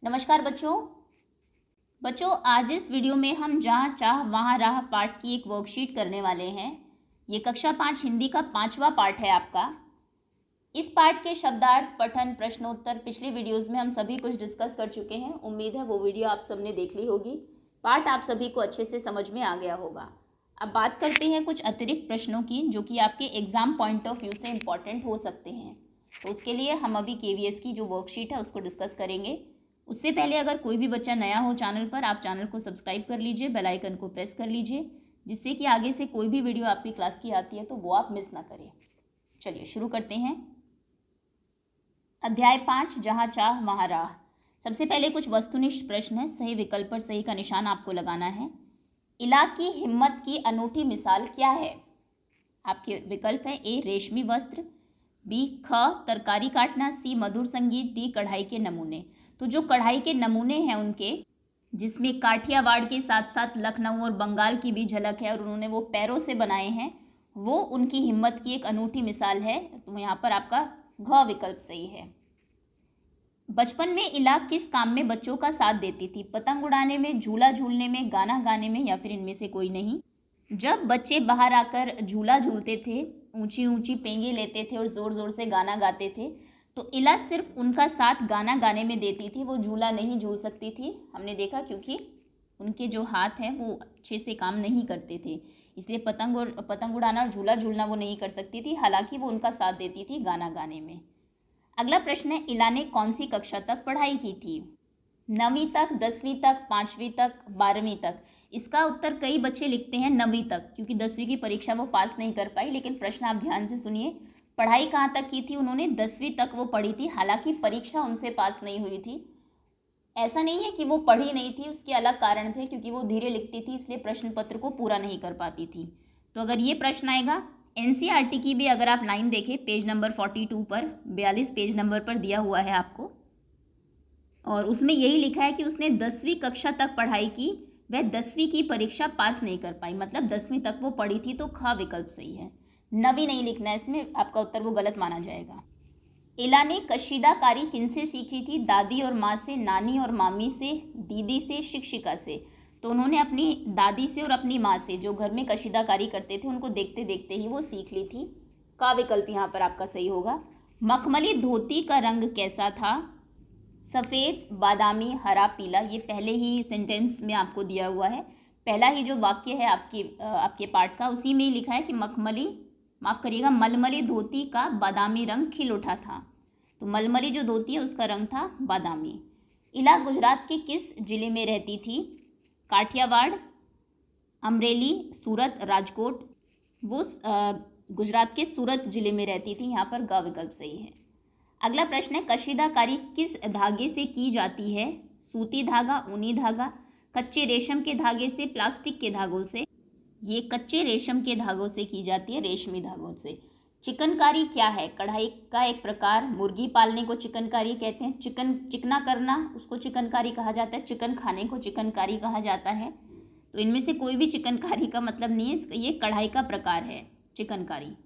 नमस्कार बच्चों आज इस वीडियो में हम जहाँ चाह वहाँ राह पाठ की एक वर्कशीट करने वाले हैं। ये कक्षा 5 हिंदी का 5वां पाठ है आपका। इस पाठ के शब्दार्थ, पठन, प्रश्नोत्तर पिछले वीडियोस में हम सभी कुछ डिस्कस कर चुके हैं। उम्मीद है वो वीडियो आप सबने देख ली होगी। पाठ आप सभी को अच्छे से समझ में आ गया होगा। अब बात करते हैं कुछ अतिरिक्त प्रश्नों की जो कि आपके एग्जाम पॉइंट ऑफ व्यू से इम्पॉर्टेंट हो सकते हैं। तो उसके लिए हम अभी KVS की जो वर्कशीट है उसको डिस्कस करेंगे। उससे पहले अगर कोई भी बच्चा नया हो चैनल पर, आप चैनल को सब्सक्राइब कर लीजिए, बेल आइकन को प्रेस कर लीजिए, जिससे कि आगे से कोई भी वीडियो आपकी क्लास की आती है तो वो आप मिस ना करें। चलिए शुरू करते हैं। अध्याय 5 जहाँ चाह वहाँ राह। सबसे पहले कुछ वस्तुनिष्ठ प्रश्न है। सही विकल्प पर सही का निशान आपको लगाना है। इला की हिम्मत की अनूठी मिसाल क्या है? आपके विकल्प है ए रेशमी वस्त्र, बी ख तरकारी काटना, सी मधुर संगीत, डी कढ़ाई के नमूने। तो जो कढ़ाई के नमूने हैं उनके, जिसमें काठियावाड़ के साथ साथ लखनऊ और बंगाल की भी झलक है और उन्होंने वो पैरों से बनाए हैं, वो उनकी हिम्मत की एक अनूठी मिसाल है। तो यहाँ पर आपका घ विकल्प सही है। बचपन में इला किस काम में बच्चों का साथ देती थी? पतंग उड़ाने में, झूला झूलने में, गाना गाने में, या फिर इनमें से कोई नहीं। जब बच्चे बाहर आकर झूला झूलते थे, ऊंची ऊंची पेंगे लेते थे और ज़ोर ज़ोर से गाना गाते थे, तो इला सिर्फ उनका साथ गाना गाने में देती थी। वो झूला नहीं झूल सकती थी। हमने देखा क्योंकि उनके जो हाथ हैं वो अच्छे से काम नहीं करते थे, इसलिए पतंग उड़ाना और झूला झूलना वो नहीं कर सकती थी। हालांकि वो उनका साथ देती थी गाना गाने में। अगला प्रश्न है, इला ने कौन सी कक्षा तक पढ़ाई की थी? 9वीं तक, 10वीं तक, 5वीं तक, 12वीं तक। इसका उत्तर कई बच्चे लिखते हैं 9वीं तक, क्योंकि 10वीं की परीक्षा वो पास नहीं कर पाई। लेकिन प्रश्न आप ध्यान से सुनिए। पढ़ाई कहाँ तक की थी उन्होंने? 10वीं तक वो पढ़ी थी। हालांकि परीक्षा उनसे पास नहीं हुई थी। ऐसा नहीं है कि वो पढ़ी नहीं थी, उसके अलग कारण थे, क्योंकि वो धीरे लिखती थी इसलिए प्रश्न पत्र को पूरा नहीं कर पाती थी। तो अगर ये प्रश्न आएगा, NCERT की भी अगर आप लाइन देखें पेज नंबर 42 पर, 42 पेज नंबर पर दिया हुआ है आपको, और उसमें यही लिखा है कि उसने 10वीं कक्षा तक पढ़ाई की, वह 10वीं की परीक्षा पास नहीं कर पाई। मतलब 10वीं तक वो पढ़ी थी। तो ख विकल्प सही है। 9वीं नहीं लिखना है इसमें, आपका उत्तर वो गलत माना जाएगा। इला ने कशीदाकारी किनसे सीखी थी? दादी और माँ से, नानी और मामी से, दीदी से, शिक्षिका से। तो उन्होंने अपनी दादी से और अपनी माँ से, जो घर में कशीदाकारी करते थे, उनको देखते देखते ही वो सीख ली थी। का विकल्प यहाँ पर आपका सही होगा। मखमली धोती का रंग कैसा था? सफ़ेद, बादामी, हरा, पीला। ये पहले ही सेंटेंस में आपको दिया हुआ है। पहला ही जो वाक्य है आपके पाठ का, उसी में ही लिखा है कि मलमली धोती का बादामी रंग खिल उठा था। तो मलमली जो धोती है उसका रंग था बादामी। इला गुजरात के किस जिले में रहती थी? काठियावाड़, अमरेली, सूरत, राजकोट। वो गुजरात के सूरत जिले में रहती थी। यहाँ पर ग विकल्प सही है। अगला प्रश्न है, कशीदाकारी किस धागे से की जाती है? सूती धागा, ऊनी धागा, कच्चे रेशम के धागे से, प्लास्टिक के धागों से। ये कच्चे रेशम के धागों से की जाती है, रेशमी धागों से। चिकनकारी क्या है? कढ़ाई का एक प्रकार। मुर्गी पालने को चिकनकारी कहते हैं। चिकना करना उसको चिकनकारी कहा जाता है। चिकन खाने को चिकनकारी कहा जाता है। तो इनमें से कोई भी चिकनकारी का मतलब नहीं है। ये कढ़ाई का प्रकार है चिकनकारी।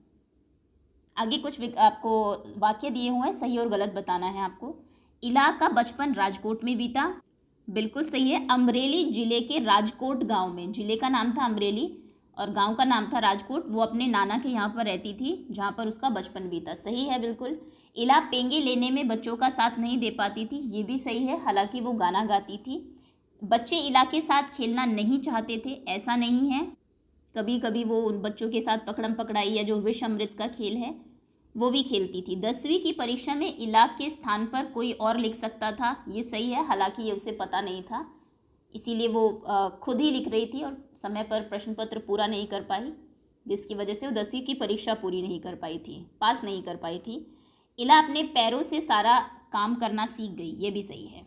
आगे कुछ आपको वाक्य दिए हुए हैं, सही और गलत बताना है आपको। इला का बचपन राजकोट में बीता। बिल्कुल सही है। अमरेली जिले के राजकोट गांव में, जिले का नाम था अमरेली और गांव का नाम था राजकोट। वो अपने नाना के यहाँ पर रहती थी, जहाँ पर उसका बचपन बीता। सही है बिल्कुल। इला पेंगे लेने में बच्चों का साथ नहीं दे पाती थी। ये भी सही है। हालांकि वो गाना गाती थी। बच्चे इला के साथ खेलना नहीं चाहते थे, ऐसा नहीं है। कभी कभी वो उन बच्चों के साथ पकड़म पकड़ाई या जो विष अमृत का खेल है वो भी खेलती थी। 10वीं की परीक्षा में इला के स्थान पर कोई और लिख सकता था, ये सही है। हालांकि ये उसे पता नहीं था, इसीलिए वो खुद ही लिख रही थी और समय पर प्रश्न पत्र पूरा नहीं कर पाई, जिसकी वजह से वो 10वीं की परीक्षा पूरी नहीं कर पाई थी, पास नहीं कर पाई थी। इला अपने पैरों से सारा काम करना सीख गई, ये भी सही है।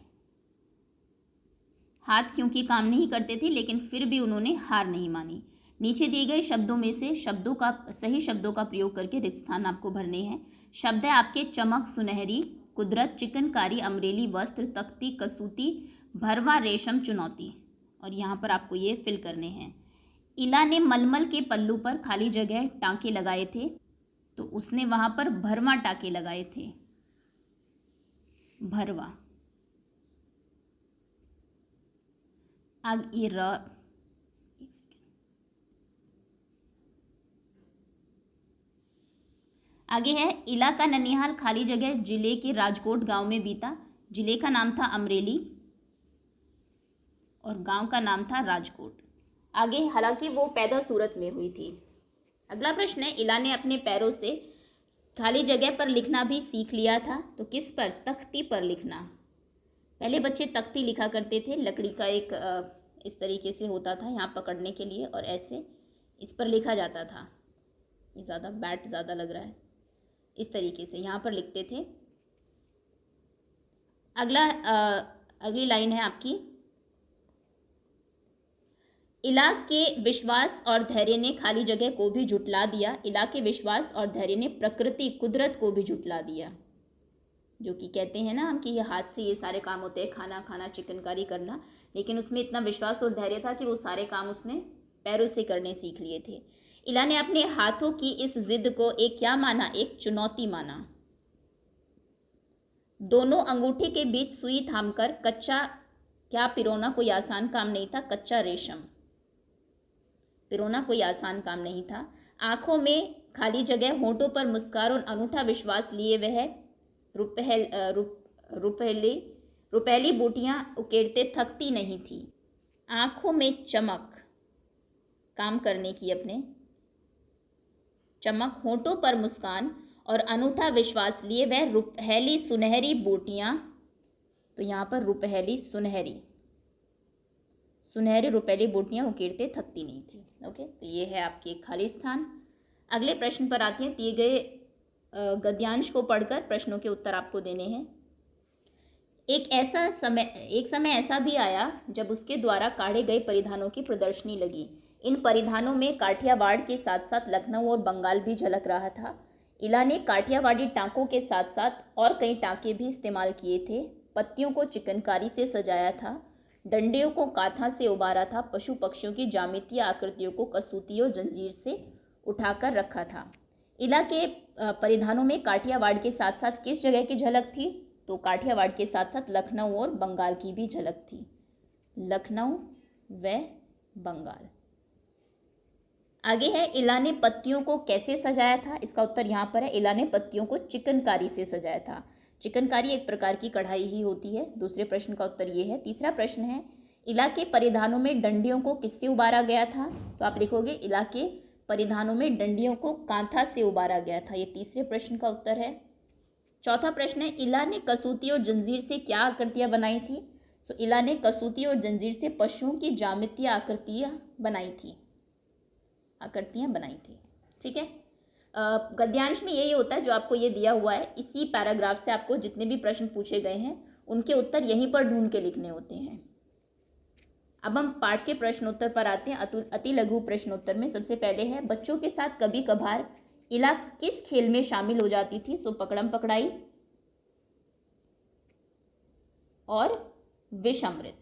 हाथ क्योंकि काम नहीं करते थे, लेकिन फिर भी उन्होंने हार नहीं मानी। नीचे दिए गए शब्दों में से सही शब्दों का प्रयोग करके रिक्त स्थान आपको भरने हैं। शब्द है आपके चमक, सुनहरी, कुदरत, चिकनकारी, अमरेली, वस्त्र, तख्ती, कसूती, भरवा, रेशम, चुनौती। और यहाँ पर आपको ये फिल करने हैं। इला ने मलमल के पल्लू पर खाली जगह टाँके लगाए थे, तो उसने वहाँ पर भरवा टाँके लगाए थे। भरवा। आगे आगे है, इला का ननिहाल खाली जगह जिले के राजकोट गांव में बीता। जिले का नाम था अमरेली और गांव का नाम था राजकोट। आगे, हालांकि वो पैदा सूरत में हुई थी। अगला प्रश्न है, इला ने अपने पैरों से खाली जगह पर लिखना भी सीख लिया था, तो किस पर? तख्ती पर लिखना। पहले बच्चे तख्ती लिखा करते थे, लकड़ी का एक इस तरीके से होता था यहाँ पकड़ने के लिए, और ऐसे इस पर लिखा जाता था। ये ज़्यादा बैट ज़्यादा लग रहा है। इस तरीके से यहाँ पर लिखते थे। अगली लाइन है आपकी, इला के विश्वास और धैर्य ने खाली जगह को भी झुटला दिया। इला के विश्वास और धैर्य ने प्रकृति कुदरत को भी झुटला दिया। जो कि कहते हैं ना हम कि ये हाथ से ये सारे काम होते हैं, खाना खाना, चिकनकारी करना, लेकिन उसमें इतना विश्वास और धैर्य था कि वो सारे काम उसने पैरों से करने सीख लिए थे। इला ने अपने हाथों की इस जिद को एक क्या माना? एक चुनौती माना। दोनों अंगूठे के बीच सुई थामकर कच्चा क्या पिरोना कोई आसान काम नहीं था। कच्चा रेशम पिरोना कोई आसान काम नहीं था। आंखों में खाली जगह, होंठों पर मुस्कान और अनूठा विश्वास लिए वह रुपहली बूटियां उकेरते थकती नहीं थी। आंखों में चमक, काम करने की अपने चमक, होंठों पर मुस्कान और अनूठा विश्वास लिए वह रुपहली सुनहरी बूटियां, तो यहाँ पर रुपहली सुनहरी रुपहली बूटियां उकेरते थकती नहीं थी। ओके, तो ये है आपके खाली स्थान। अगले प्रश्न पर आते हैं। दिए गए गद्यांश को पढ़कर प्रश्नों के उत्तर आपको देने हैं। एक समय ऐसा भी आया जब उसके द्वारा काढ़े गए परिधानों की प्रदर्शनी लगी। इन परिधानों में काठियावाड़ के साथ साथ लखनऊ और बंगाल भी झलक रहा था। इला ने काठियावाड़ी टाँकों के साथ साथ और कई टाँके भी इस्तेमाल किए थे। पत्तियों को चिकनकारी से सजाया था, डंडियों को काथा से उबारा था, पशु पक्षियों की ज्यामितीय आकृतियों को कसूतियों जंजीर से उठाकर रखा था। इला के परिधानों में काठियावाड़ के साथ साथ किस जगह की झलक थी? तो काठियावाड़ के साथ साथ लखनऊ और बंगाल की भी झलक थी। लखनऊ व बंगाल। आगे है, इला ने पत्तियों को कैसे सजाया था? इसका उत्तर यहाँ पर है, इला ने पत्तियों को चिकनकारी से सजाया था। चिकनकारी एक प्रकार की कढ़ाई ही होती है। दूसरे प्रश्न का उत्तर ये है। तीसरा प्रश्न है, इला के परिधानों में डंडियों को किससे उबारा गया था? तो आप लिखोगे, इला के परिधानों में डंडियों को कांथा से उबारा गया था। ये तीसरे प्रश्न का उत्तर है। चौथा प्रश्न है, इला ने कसूती और जंजीर से क्या आकृतियाँ बनाई थी? तो इला ने कसूती और जंजीर से पशुओं की ज्यामितीय आकृतियाँ बनाई थी। ठीक है। गद्यांश में यही होता है जो आपको ये दिया हुआ है। इसी पैराग्राफ से आपको जितने भी प्रश्न पूछे गए हैं उनके उत्तर यहीं पर ढूंढ के लिखने होते हैं। अब हम पाठ के प्रश्नोत्तर पर आते हैं। अति लघु प्रश्नोत्तर में सबसे पहले है, बच्चों के साथ कभी कभार इला किस खेल में शामिल हो जाती थी? सो पकड़म पकड़ाई और विष अमृत।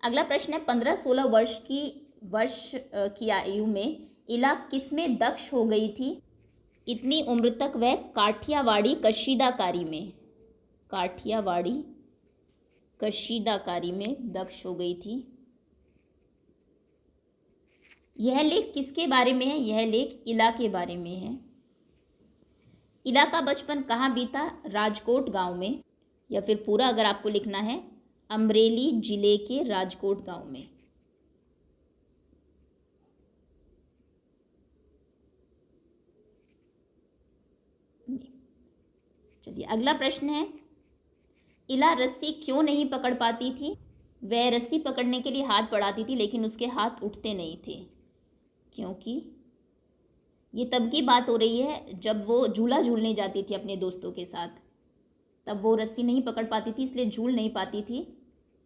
अगला प्रश्न है, 15-16 वर्ष की आयु में इला किसमें दक्ष हो गई थी? इतनी उम्र तक वह काठियावाड़ी कशीदाकारी में दक्ष हो गई थी। यह लेख किसके बारे में है? यह लेख इला के बारे में है। इला का बचपन कहाँ बीता? राजकोट गांव में, या फिर पूरा अगर आपको लिखना है, अमरेली जिले के राजकोट गांव में। चलिए अगला प्रश्न है, इला रस्सी क्यों नहीं पकड़ पाती थी? वह रस्सी पकड़ने के लिए हाथ बढ़ाती थी लेकिन उसके हाथ उठते नहीं थे, क्योंकि ये तब की बात हो रही है जब वो झूला झूलने जाती थी अपने दोस्तों के साथ। तब वो रस्सी नहीं पकड़ पाती थी, इसलिए झूल नहीं पाती थी।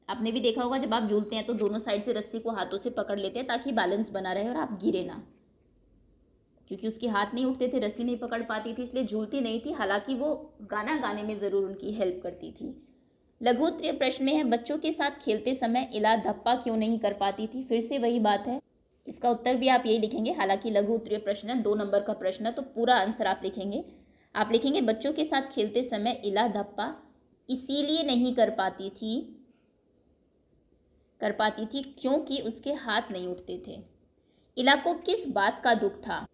आपने भी देखा होगा जब आप झूलते हैं तो दोनों साइड से रस्सी को हाथों से पकड़ लेते हैं ताकि बैलेंस बना रहे और आप गिरे ना। क्योंकि उसके हाथ नहीं उठते थे, रस्सी नहीं पकड़ पाती थी, इसलिए झूलती नहीं थी। हालांकि वो गाना गाने में ज़रूर उनकी हेल्प करती थी। लघु उत्तरीय प्रश्न में है, बच्चों के साथ खेलते समय इला धप्पा क्यों नहीं कर पाती थी? फिर से वही बात है, इसका उत्तर भी आप यही लिखेंगे। हालांकि लघु उत्तरीय प्रश्न है, 2 नंबर का प्रश्न है, तो पूरा आंसर आप लिखेंगे। आप लिखेंगे बच्चों के साथ खेलते समय इला धप्पा इसीलिए नहीं कर पाती थी क्योंकि उसके हाथ नहीं उठते थे। इला को किस बात का दुख था?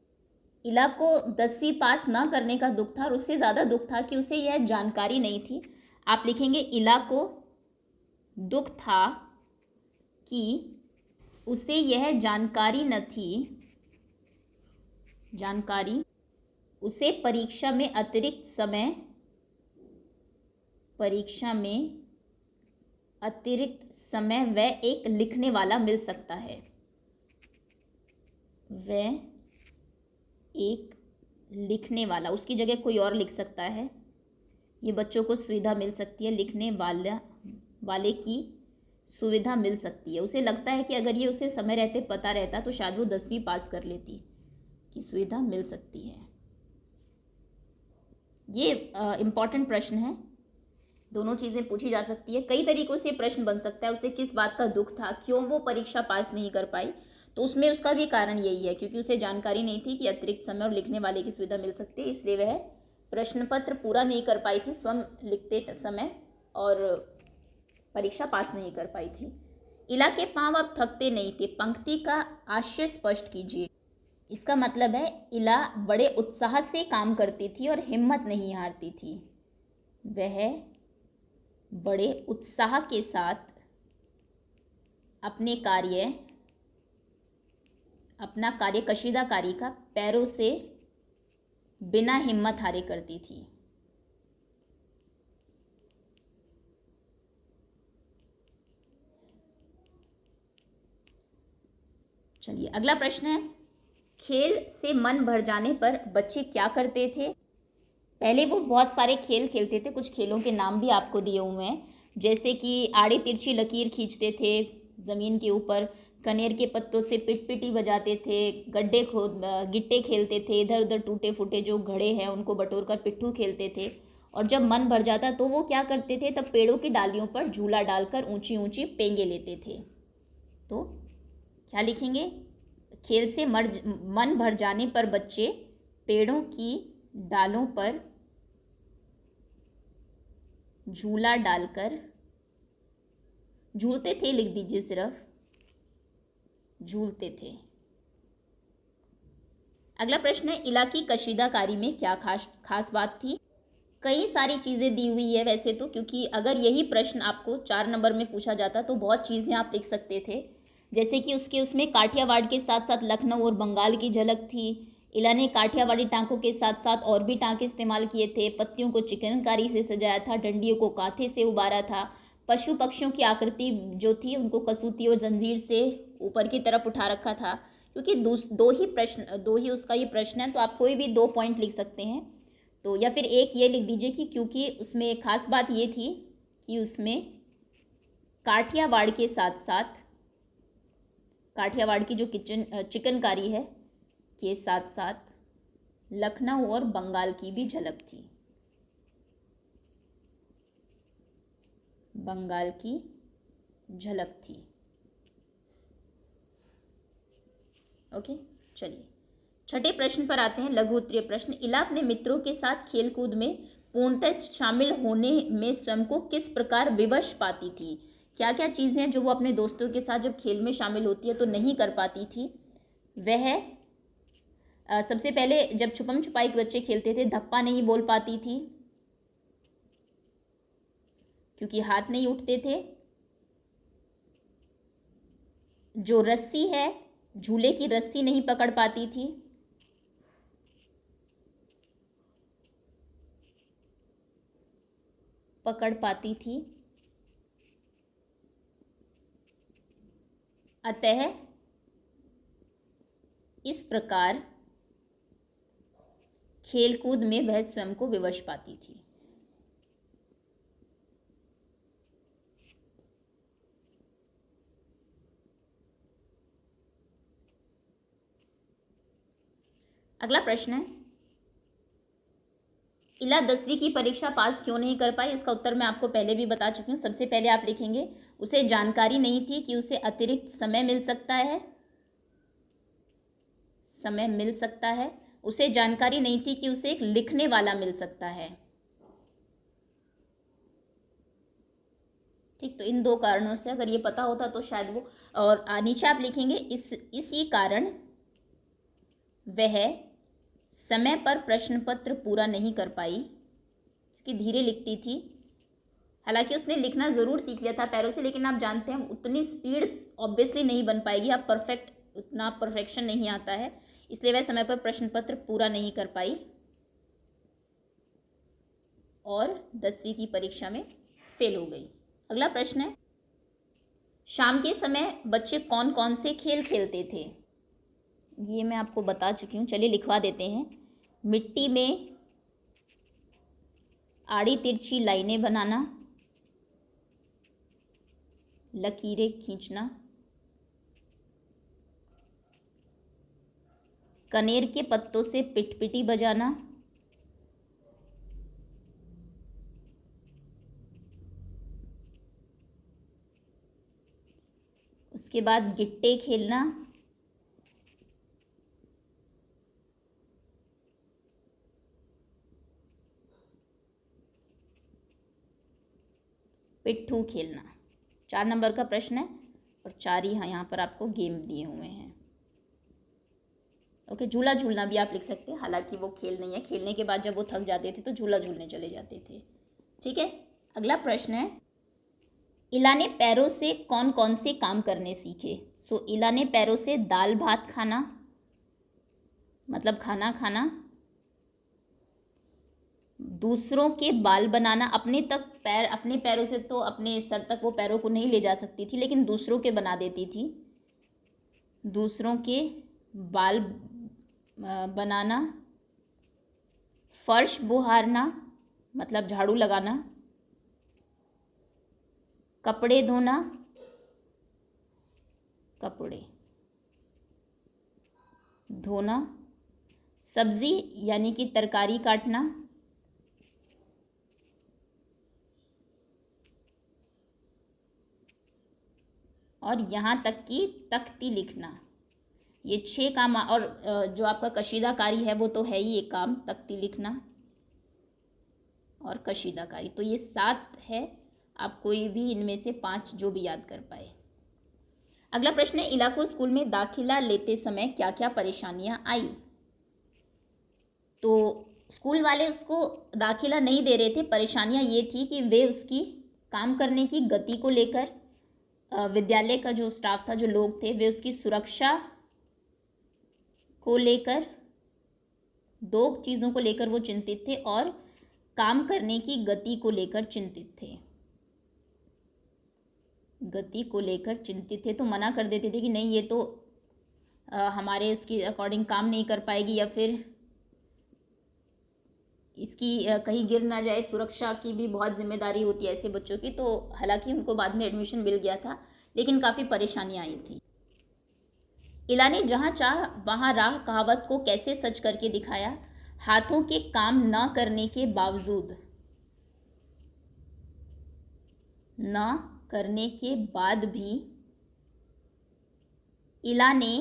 इला को 10वीं पास ना करने का दुख था और उससे ज़्यादा दुख था कि उसे यह जानकारी नहीं थी। आप लिखेंगे इला को दुख था कि उसे यह जानकारी न थी, उसे परीक्षा में अतिरिक्त समय वह एक लिखने वाला मिल सकता है। वह एक लिखने वाला, उसकी जगह कोई और लिख सकता है। ये बच्चों को सुविधा मिल सकती है, लिखने वाले की सुविधा मिल सकती है। उसे लगता है कि अगर ये उसे समय रहते पता रहता तो शायद वो 10वीं पास कर लेती, की सुविधा मिल सकती है। ये इम्पॉर्टेंट प्रश्न है, दोनों चीज़ें पूछी जा सकती है। कई तरीक़ों से प्रश्न बन सकता है, उसे किस बात का दुख था, क्यों वो परीक्षा पास नहीं कर पाई, तो उसमें उसका भी कारण यही है क्योंकि उसे जानकारी नहीं थी कि अतिरिक्त समय और लिखने वाले की सुविधा मिल सकती है, इसलिए वह प्रश्न पत्र पूरा नहीं कर पाई थी स्वयं लिखते समय और परीक्षा पास नहीं कर पाई थी। इला के पाँव अब थकते नहीं थे। पंक्ति का आशय स्पष्ट कीजिए। इसका मतलब है इला बड़े उत्साह से काम करती थी और हिम्मत नहीं हारती थी। वह बड़े उत्साह के साथ अपना कार्य कशीदाकारी का पैरों से बिना हिम्मत हारे करती थी। चलिए अगला प्रश्न है, खेल से मन भर जाने पर बच्चे क्या करते थे? पहले वो बहुत सारे खेल खेलते थे, कुछ खेलों के नाम भी आपको दिए हुए हैं, जैसे कि आड़ी तिरछी लकीर खींचते थे ज़मीन के ऊपर, कनेर के पत्तों से पिटपिटी बजाते थे, गिट्टे खेलते थे, इधर उधर टूटे फूटे जो घड़े हैं उनको बटोर कर पिट्ठू खेलते थे। और जब मन भर जाता तो वो क्या करते थे, तब पेड़ों की डालियों पर झूला डालकर ऊंची ऊंची पेंगे लेते थे। तो क्या लिखेंगे? खेल से मन भर जाने पर बच्चे पेड़ों की डालों पर झूला डालकर झूलते थे, लिख दीजिए, सिर्फ झूलते थे। अगला प्रश्न है, इला की कशीदाकारी में क्या खास बात थी? कई सारी चीज़ें दी हुई है वैसे तो, क्योंकि अगर यही प्रश्न आपको 4 नंबर में पूछा जाता तो बहुत चीज़ें आप लिख सकते थे, जैसे कि उसमें काठियावाड़ के साथ साथ लखनऊ और बंगाल की झलक थी। इला ने काठियावाड़ी टाँकों के साथ साथ और भी टाँके इस्तेमाल किए थे, पत्तियों को चिकनकारी से सजाया था, डंडियों को कांथे से उबारा था, पशु पक्षियों की आकृति जो थी उनको कसूती और जंजीर से ऊपर की तरफ उठा रखा था। क्योंकि दो ही उसका ये प्रश्न है तो आप कोई भी 2 पॉइंट लिख सकते हैं। तो या फिर एक ये लिख दीजिए कि क्योंकि उसमें एक खास बात ये थी कि उसमें काठियावाड़ के साथ साथ काठियावाड़ की जो चिकनकारी है के साथ साथ लखनऊ और बंगाल की भी झलक थी। बंगाल की झलक थी। ओके, चलिए छठे प्रश्न पर आते हैं, लघु उत्तरीय प्रश्न। इला अपने मित्रों के साथ खेलकूद में पूर्णतः शामिल होने में स्वयं को किस प्रकार विवश पाती थी? क्या क्या चीज़ें हैं जो वो अपने दोस्तों के साथ जब खेल में शामिल होती है तो नहीं कर पाती थी? वह सबसे पहले जब छुपम छुपाई के बच्चे खेलते थे धप्पा नहीं बोल पाती थी क्योंकि हाथ नहीं उठते थे। जो रस्सी है, झूले की रस्सी नहीं पकड़ पाती थी। अतः इस प्रकार खेलकूद में वह स्वयं को विवश पाती थी। अगला प्रश्न है, इला 10वीं की परीक्षा पास क्यों नहीं कर पाई? इसका उत्तर मैं आपको पहले भी बता चुकी हूँ। सबसे पहले आप लिखेंगे उसे जानकारी नहीं थी कि उसे अतिरिक्त समय मिल सकता है। उसे जानकारी नहीं थी कि उसे एक लिखने वाला मिल सकता है। ठीक, तो इन दो कारणों से अगर ये पता होता तो शायद वो, और नीचे आप लिखेंगे इसी कारण वह समय पर प्रश्न पत्र पूरा नहीं कर पाई, क्योंकि धीरे लिखती थी। हालांकि उसने लिखना ज़रूर सीख लिया था पैरों से, लेकिन आप जानते हैं उतनी स्पीड ऑब्वियसली नहीं बन पाएगी, आप उतना परफेक्शन नहीं आता है, इसलिए वह समय पर प्रश्न पत्र पूरा नहीं कर पाई और 10वीं की परीक्षा में फेल हो गई। अगला प्रश्न है, शाम के समय बच्चे कौन कौन से खेल खेलते थे? ये मैं आपको बता चुकी हूँ, चलिए लिखवा देते हैं। मिट्टी में आड़ी तिरछी लाइनें बनाना, लकीरें खींचना, कनेर के पत्तों से पिटपिटी बजाना, उसके बाद गिट्टे खेलना, पिट्ठू खेलना। 4 नंबर का प्रश्न है और 4 ही यहाँ पर आपको गेम दिए हुए हैं। ओके, झूला झूलना भी आप लिख सकते हैं, हालांकि वो खेल नहीं है, खेलने के बाद जब वो थक जाते थे तो झूला झूलने चले जाते थे। ठीक है, अगला प्रश्न है, इला ने पैरों से कौन कौन से काम करने सीखे? सो इला ने पैरों से दाल भात खाना, मतलब खाना खाना, दूसरों के बाल बनाना, अपने पैरों से तो अपने सर तक वो पैरों को नहीं ले जा सकती थी, लेकिन दूसरों के बना देती थी। दूसरों के बाल बनाना, फर्श बुहारना, मतलब झाड़ू लगाना, कपड़े धोना, कपड़े धोना, सब्जी यानी कि तरकारी काटना, और यहाँ तक कि तख्ती लिखना। ये 6 काम, और जो आपका कशीदाकारी है वो तो है ही एक काम, तख्ती लिखना और कशीदाकारी, तो ये 7 है। आप कोई भी इनमें से 5 जो भी याद कर पाए। अगला प्रश्न है, इला को स्कूल में दाखिला लेते समय क्या क्या परेशानियां आई? तो स्कूल वाले उसको दाखिला नहीं दे रहे थे। परेशानियां ये थी कि वे उसकी काम करने की गति को लेकर, विद्यालय का जो स्टाफ था, जो लोग थे, वे उसकी सुरक्षा को लेकर, 2 चीज़ों को लेकर वो चिंतित थे, और काम करने की गति को लेकर चिंतित थे। गति को लेकर चिंतित थे तो मना कर देते थे कि नहीं, ये तो हमारे उसके अकॉर्डिंग काम नहीं कर पाएगी, या फिर इसकी कहीं गिर ना जाए, सुरक्षा की भी बहुत जिम्मेदारी होती है ऐसे बच्चों की। तो हालांकि उनको बाद में एडमिशन मिल गया था, लेकिन काफ़ी परेशानियां आई थी। इला ने जहाँ चाह वहाँ राह कहावत को कैसे सच करके दिखाया? हाथों के काम न करने के बावजूद, न करने के बाद भी इला ने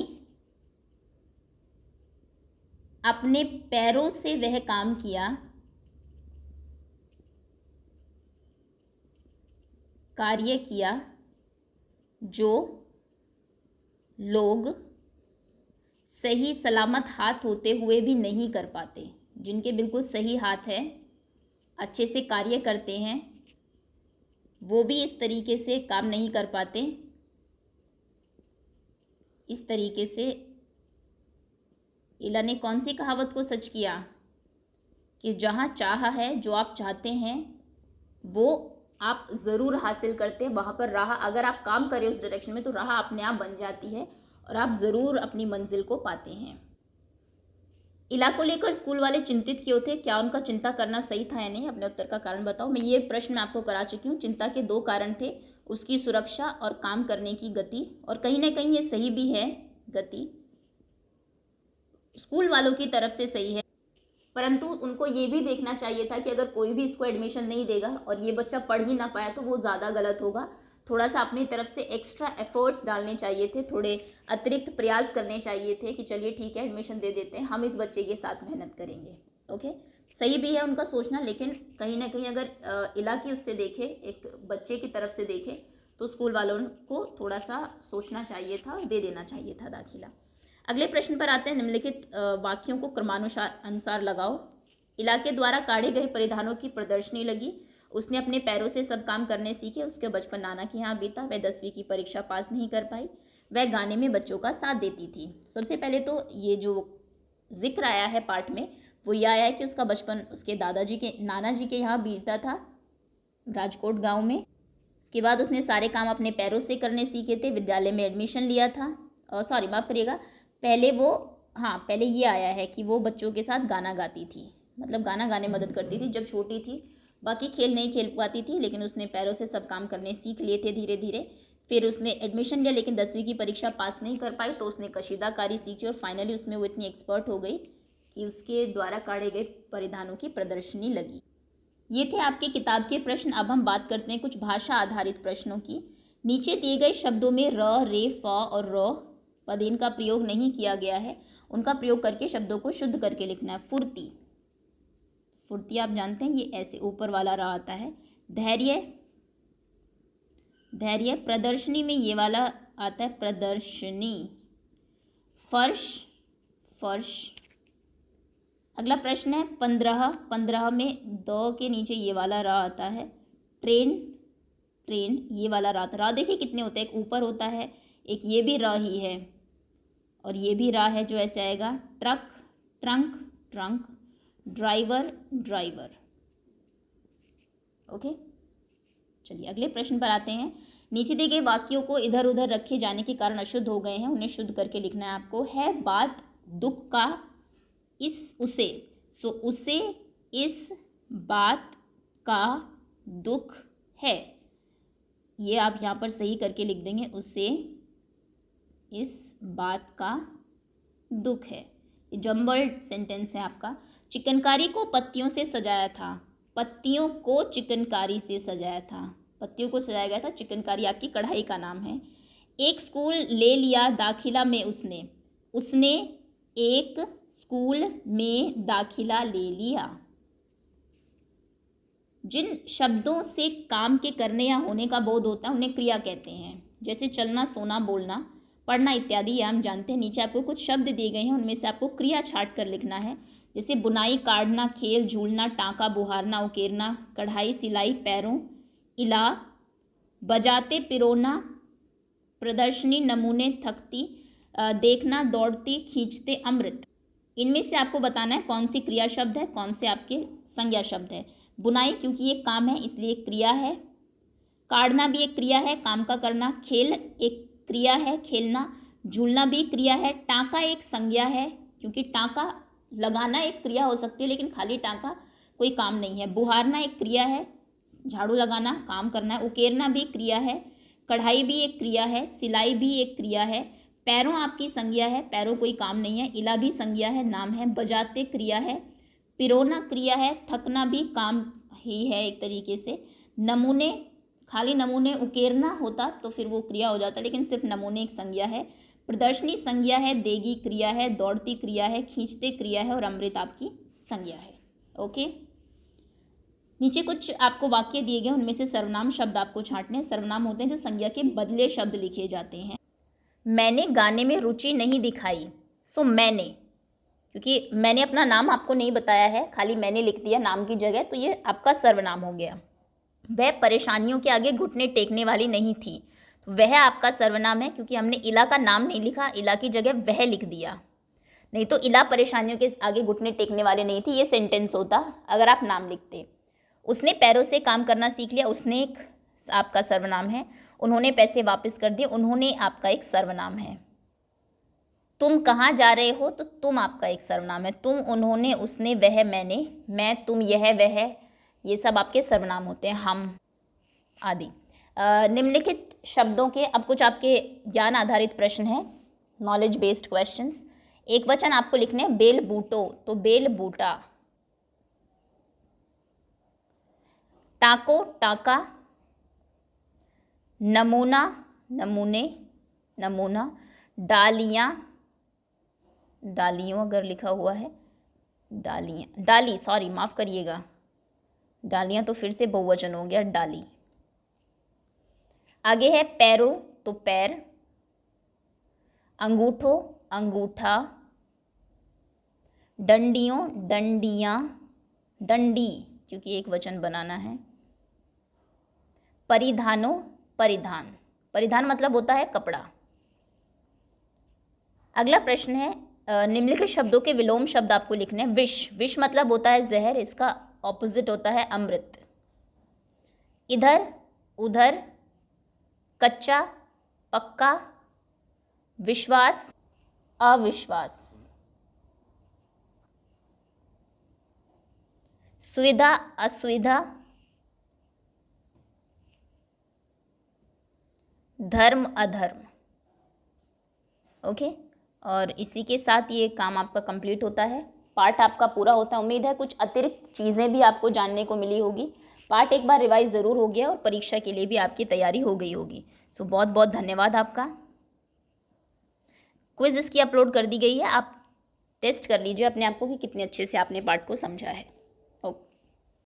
अपने पैरों से वह काम किया, कार्य किया जो लोग सही सलामत हाथ होते हुए भी नहीं कर पाते। जिनके बिल्कुल सही हाथ है, अच्छे से कार्य करते हैं, वो भी इस तरीके से काम नहीं कर पाते। इस तरीके से इला ने कौन सी कहावत को सच किया कि जहाँ चाह है, जो आप चाहते हैं वो आप ज़रूर हासिल करते हैं। वहाँ पर राह, अगर आप काम करें उस डायरेक्शन में, तो राह अपने आप बन जाती है और आप ज़रूर अपनी मंजिल को पाते हैं। इला को लेकर स्कूल वाले चिंतित क्यों थे? क्या उनका चिंता करना सही था या नहीं? अपने उत्तर का कारण बताओ। मैं ये प्रश्न आपको करा चुकी हूँ। चिंता के 2 कारण थे, उसकी सुरक्षा और काम करने की गति, और कहीं ना कहीं ये सही भी है, गति स्कूल वालों की तरफ से सही है, परंतु उनको ये भी देखना चाहिए था कि अगर कोई भी इसको एडमिशन नहीं देगा और ये बच्चा पढ़ ही ना पाया तो वो ज़्यादा गलत होगा। थोड़ा सा अपनी तरफ से एक्स्ट्रा एफर्ट्स डालने चाहिए थे, थोड़े अतिरिक्त प्रयास करने चाहिए थे कि चलिए ठीक है एडमिशन दे देते हैं, हम इस बच्चे के साथ मेहनत करेंगे। ओके, सही भी है उनका सोचना, लेकिन कहीं ना कहीं अगर इला की उससे देखे, एक बच्चे की तरफ से देखे, तो स्कूल वालों को थोड़ा सा सोचना चाहिए था, दे देना चाहिए था दाखिला। अगले प्रश्न पर आते हैं। निम्नलिखित वाक्यों को क्रमानुसार अनुसार लगाओ। इला के द्वारा काढ़े गए परिधानों की प्रदर्शनी लगी। उसने अपने पैरों से सब काम करने सीखे। उसके बचपन नाना के यहाँ बीता। वह 10वीं की परीक्षा पास नहीं कर पाई। वह गाने में बच्चों का साथ देती थी। सबसे पहले तो ये जो जिक्र आया है पाठ में वो यह आया है कि उसका बचपन उसके दादाजी के नाना जी के यहाँ बीता था, राजकोट गांव में। उसके बाद उसने सारे काम अपने पैरों से करने सीखे थे। विद्यालय में एडमिशन लिया था। सॉरी, माफ़ करिएगा, पहले ये आया है कि वो बच्चों के साथ गाना गाती थी, मतलब गाना गाने मदद करती थी जब छोटी थी। बाकी खेल नहीं खेल पाती थी, लेकिन उसने पैरों से सब काम करने सीख लिए थे धीरे धीरे। फिर उसने एडमिशन लिया, लेकिन 10वीं की परीक्षा पास नहीं कर पाई, तो उसने कशीदाकारी सीखी और फाइनली उसमें वो इतनी एक्सपर्ट हो गई कि उसके द्वारा काढ़े गए परिधानों की प्रदर्शनी लगी। ये थे आपके किताब के प्रश्न। अब हम बात करते हैं कुछ भाषा आधारित प्रश्नों की। नीचे दिए गए शब्दों में र, रे, फ और र पदेन का प्रयोग नहीं किया गया है। उनका प्रयोग करके शब्दों को शुद्ध करके लिखना है। फुर्ती, फुर्ती आप जानते हैं ये ऐसे ऊपर वाला रा आता है। धैर्य, धैर्य। प्रदर्शनी में ये वाला आता है प्रदर्शनी। फर्श, फर्श। अगला प्रश्न है 15। 15 में द के नीचे ये वाला रा आता है। Train, train. ये वाला रा देखिए कितने होते हैं, एक ऊपर होता है, एक ये भी रा ही है और ये भी रा है जो ऐसे आएगा। Truck, trunk, trunk. Driver, driver. Okay, चलिए अगले प्रश्न पर आते हैं। नीचे दिए गए वाक्यों को इधर उधर रखे जाने के कारण अशुद्ध हो गए हैं, उन्हें शुद्ध करके लिखना है आपको। है बात दुख का इस उसे, सो उसे इस बात का दुख है, ये आप यहाँ पर सही करके लिख देंगे। उसे इस बात का दुख है। ये जम्बल्ड सेंटेंस है आपका। चिकनकारी को पत्तियों से सजाया था। पत्तियों को चिकनकारी से सजाया था, पत्तियों को सजाया गया था। चिकनकारी आपकी कढ़ाई का नाम है। एक स्कूल ले लिया दाखिला में उसने, उसने एक स्कूल में दाखिला ले लिया। जिन शब्दों से काम के करने या होने का बोध होता है उन्हें क्रिया कहते हैं, जैसे चलना, सोना, बोलना, पढ़ना इत्यादि, ये हम जानते हैं। नीचे आपको कुछ शब्द दिए गए हैं, उनमें से आपको क्रिया छाट कर लिखना है, जैसे बुनाई, काटना, खेल, झूलना, टाँका, बुहारना, उकेरना, कढ़ाई, सिलाई, पैरों, इला, बजाते, पिरोना, प्रदर्शनी, नमूने, थकती, देखना, दौड़ती, खींचते, अमृत। इनमें से आपको बताना है कौन सी क्रिया शब्द है, कौन से आपके संज्ञा शब्द है। बुनाई क्योंकि ये काम है इसलिए क्रिया है। काटना भी एक क्रिया है, काम का करना। खेल एक क्रिया है, खेलना। झूलना भी क्रिया है। टाँका एक संज्ञा है क्योंकि टाँका लगाना एक क्रिया हो सकती है, लेकिन खाली टाँका कोई काम नहीं है। बुहारना एक क्रिया है, झाड़ू लगाना, काम करना है। उकेरना भी क्रिया है। कढ़ाई भी एक क्रिया है। सिलाई भी एक क्रिया है। पैरों आपकी संज्ञा है, पैरों कोई काम नहीं है। इला भी संज्ञा है, नाम है। बजाते क्रिया है। पिरोना क्रिया है। थकना भी काम ही है एक तरीके से। नमूने, खाली नमूने उकेरना होता तो फिर वो क्रिया हो जाता, लेकिन सिर्फ नमूने एक संज्ञा है। प्रदर्शनी संज्ञा है। देगी क्रिया है। दौड़ती क्रिया है। खींचते क्रिया है। और अमृत आपकी संज्ञा है। ओके, नीचे कुछ आपको वाक्य दिए गए, उनमें से सर्वनाम शब्द आपको छांटने। सर्वनाम होते हैं जो संज्ञा के बदले शब्द लिखे जाते हैं। मैंने गाने में रुचि नहीं दिखाई, सो मैंने, क्योंकि मैंने अपना नाम आपको नहीं बताया है, खाली मैंने लिख दिया नाम की जगह, तो ये आपका सर्वनाम हो गया। वह परेशानियों के आगे घुटने टेकने वाली नहीं थी, तो वह आपका सर्वनाम है, क्योंकि हमने इला का नाम नहीं लिखा, इला की जगह वह लिख दिया। नहीं तो इला परेशानियों के आगे घुटने टेकने वाले नहीं थी, ये सेंटेंस होता अगर आप नाम लिखते। उसने पैरों से काम करना सीख लिया, उसने एक आपका सर्वनाम है। उन्होंने पैसे वापस कर दिए, उन्होंने आपका एक सर्वनाम है। तुम कहाँ जा रहे हो, तो तुम आपका एक सर्वनाम है। तुम, उन्होंने, उसने, वह, मैंने, मैं, तुम, यह, वह, ये सब आपके सर्वनाम होते हैं। हम आदि। निम्नलिखित शब्दों के अब कुछ आपके ज्ञान आधारित प्रश्न हैं, नॉलेज बेस्ड क्वेश्चंस। एक वचन आपको लिखने हैं, बेल बूटो, तो बेल बूटा। टाको, टाका। नमूना, नमूने, नमूना। डालियाँ, डालियों अगर लिखा हुआ है, डालियाँ, डाली, सॉरी माफ़ करिएगा, डालियाँ तो फिर से बहुवचन हो गया, डाली। आगे है पैरों, तो पैर। अंगूठों, अंगूठा। डंडियों, डंडियाँ, डंडी, क्योंकि एक वचन बनाना है। परिधानों, परिधान, परिधान मतलब होता है कपड़ा। अगला प्रश्न है, निम्नलिखित शब्दों के विलोम शब्द आपको लिखने हैं। विष, विष मतलब होता है जहर, इसका ऑपोजिट होता है अमृत। इधर, उधर। कच्चा, पक्का। विश्वास, अविश्वास। सुविधा, असुविधा। धर्म, अधर्म। ओके, और इसी के साथ ये काम आपका कंप्लीट होता है, पार्ट आपका पूरा होता है। उम्मीद है कुछ अतिरिक्त चीज़ें भी आपको जानने को मिली होगी। पार्ट एक बार रिवाइज ज़रूर हो गया और परीक्षा के लिए भी आपकी तैयारी हो गई होगी। सो बहुत बहुत धन्यवाद आपका। क्विज इसकी अपलोड कर दी गई है, आप टेस्ट कर लीजिए अपने आप को कि कितने अच्छे से आपने पार्ट को समझा है।